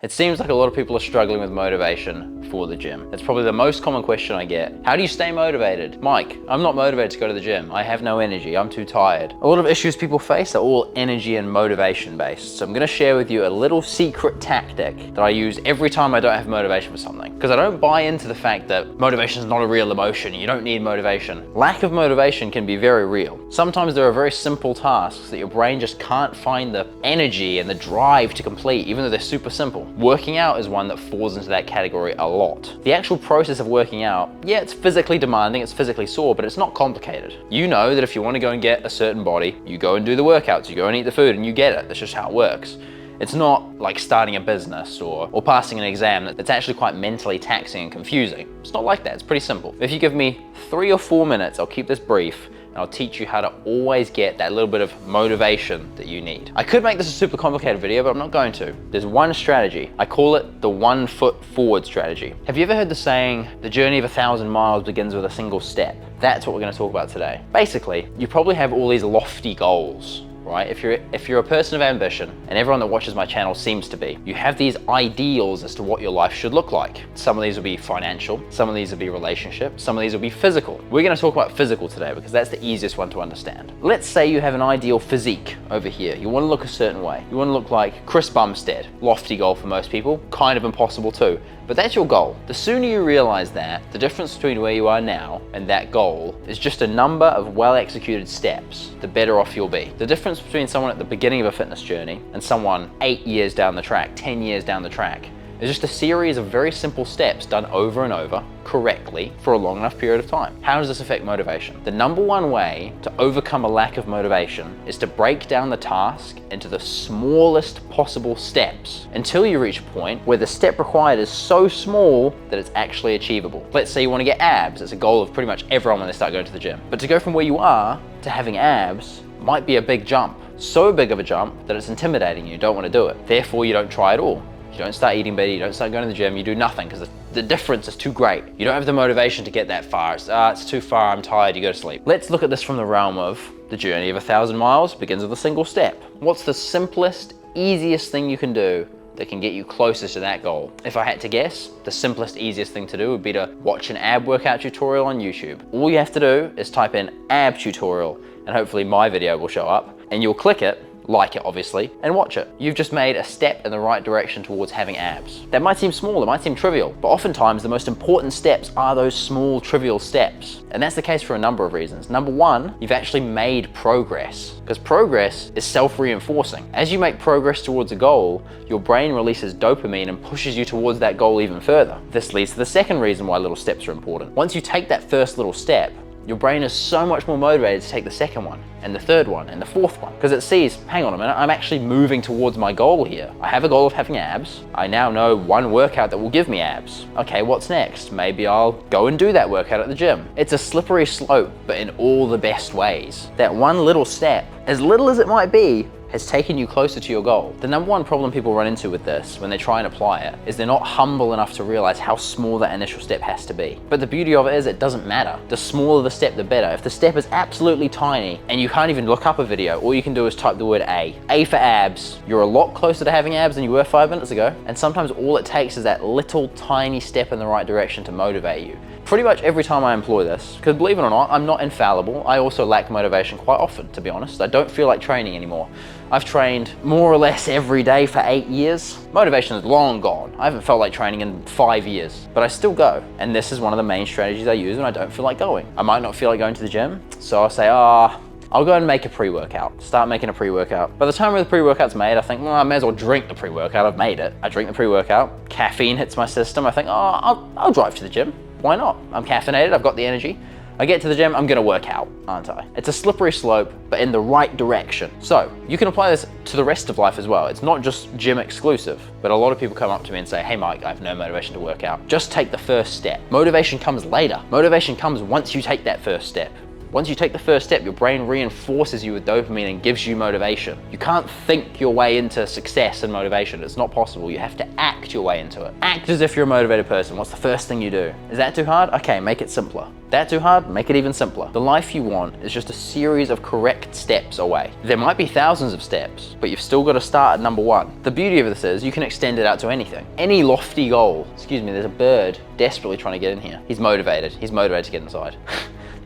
It seems like a lot of people are struggling with motivation for the gym. It's probably the most common question I get. How do you stay motivated? Mike, I'm not motivated to go to the gym. I have no energy, I'm too tired. A lot of issues people face are all energy and motivation based. So I'm gonna share with you a little secret tactic that I use every time I don't have motivation for something. Because I don't buy into the fact that motivation is not a real emotion. You don't need motivation. Lack of motivation can be very real. Sometimes there are very simple tasks that your brain just can't find the energy and the drive to complete, even though they're super simple. Working out is one that falls into that category a lot. The actual process of working out, yeah, it's physically demanding, it's physically sore, but it's not complicated. You know that if you want to go and get a certain body, you go and do the workouts, you go and eat the food and you get it. That's just how it works. It's not like starting a business or passing an exam that's actually quite mentally taxing and confusing. It's not like that, it's pretty simple. If you give me 3 or 4 minutes, I'll keep this brief, and I'll teach you how to always get that little bit of motivation that you need. I could make this a super complicated video, but I'm not going to. There's one strategy. I call it the 1 foot forward strategy. Have you ever heard the saying, the journey of 1,000 miles begins with a single step? That's what we're gonna talk about today. Basically, you probably have all these lofty goals, right? If you're a person of ambition, and everyone that watches my channel seems to be, you have these ideals as to what your life should look like. Some of these will be financial, some of these will be relationship, some of these will be physical. We're gonna talk about physical today because that's the easiest one to understand. Let's say you have an ideal physique over here. You wanna look a certain way. You wanna look like Chris Bumstead. Lofty goal for most people, kind of impossible too. But that's your goal. The sooner you realize that, the difference between where you are now and that goal is just a number of well-executed steps, the better off you'll be. The difference between someone at the beginning of a fitness journey and someone 8 years down the track, 10 years down the track, is just a series of very simple steps done over and over correctly for a long enough period of time. How does this affect motivation? The number one way to overcome a lack of motivation is to break down the task into the smallest possible steps until you reach a point where the step required is so small that it's actually achievable. Let's say you want to get abs. It's a goal of pretty much everyone when they start going to the gym. But to go from where you are to having abs might be a big jump. So big of a jump that it's intimidating you don't want to do it. Therefore, you don't try at all. You don't start eating better, you don't start going to the gym, you do nothing because the difference is too great. You don't have the motivation to get that far. It's too far, I'm tired, you go to sleep. Let's look at this from the realm of the journey of 1,000 miles begins with a single step. What's the simplest, easiest thing you can do that can get you closer to that goal? If I had to guess, the simplest, easiest thing to do would be to watch an ab workout tutorial on YouTube. All you have to do is type in ab tutorial and hopefully my video will show up and you'll click it, like it obviously, and watch it. You've just made a step in the right direction towards having abs. That might seem small, it might seem trivial, but oftentimes the most important steps are those small, trivial steps. And that's the case for a number of reasons. Number one, you've actually made progress, because progress is self-reinforcing. As you make progress towards a goal, your brain releases dopamine and pushes you towards that goal even further. This leads to the second reason why little steps are important. Once you take that first little step, your brain is so much more motivated to take the second one, and the third one, and the fourth one, because it sees, hang on a minute, I'm actually moving towards my goal here. I have a goal of having abs. I now know one workout that will give me abs. Okay, what's next? Maybe I'll go and do that workout at the gym. It's a slippery slope, but in all the best ways. That one little step, as little as it might be, has taken you closer to your goal. The number one problem people run into with this when they try and apply it is they're not humble enough to realize how small that initial step has to be. But the beauty of it is it doesn't matter. The smaller the step, the better. If the step is absolutely tiny and you can't even look up a video, all you can do is type the word A. A for abs. You're a lot closer to having abs than you were 5 minutes ago. And sometimes all it takes is that little tiny step in the right direction to motivate you. Pretty much every time I employ this, because believe it or not, I'm not infallible. I also lack motivation quite often, to be honest. I don't feel like training anymore. I've trained more or less every day for 8 years. Motivation is long gone. I haven't felt like training in 5 years, but I still go. And this is one of the main strategies I use when I don't feel like going. I might not feel like going to the gym, so I'll say, I'll go and make a pre-workout. Start making a pre-workout. By the time the pre-workout's made, I think, well, I may as well drink the pre-workout. I've made it. I drink the pre-workout. Caffeine hits my system. I think, I'll drive to the gym. Why not? I'm caffeinated, I've got the energy. I get to the gym, I'm gonna work out, aren't I? It's a slippery slope, but in the right direction. So you can apply this to the rest of life as well. It's not just gym exclusive, but a lot of people come up to me and say, hey Mike, I have no motivation to work out. Just take the first step. Motivation comes later. Motivation comes once you take that first step. Once you take the first step, your brain reinforces you with dopamine and gives you motivation. You can't think your way into success and motivation. It's not possible. You have to act your way into it. Act as if you're a motivated person. What's the first thing you do? Is that too hard? Okay, make it simpler. That too hard? Make it even simpler. The life you want is just a series of correct steps away. There might be thousands of steps, but you've still got to start at number one. The beauty of this is you can extend it out to anything. Any lofty goal. Excuse me, there's a bird desperately trying to get in here. He's motivated. He's motivated to get inside.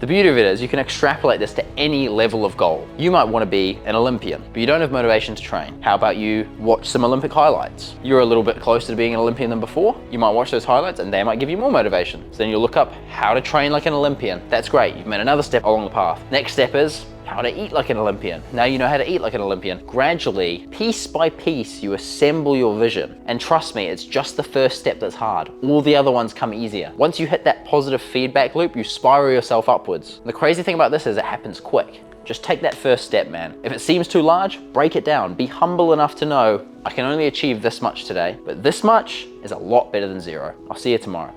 The beauty of it is you can extrapolate this to any level of goal. You might want to be an Olympian, but you don't have motivation to train. How about you watch some Olympic highlights? You're a little bit closer to being an Olympian than before. You might watch those highlights and they might give you more motivation. So then you'll look up how to train like an Olympian. That's great. You've made another step along the path. Next step is how to eat like an Olympian. Now you know how to eat like an Olympian. Gradually, piece by piece, you assemble your vision. And trust me, it's just the first step that's hard. All the other ones come easier. Once you hit that positive feedback loop, you spiral yourself upwards. The crazy thing about this is it happens quick. Just take that first step, man. If it seems too large, break it down. Be humble enough to know, I can only achieve this much today, but this much is a lot better than zero. I'll see you tomorrow.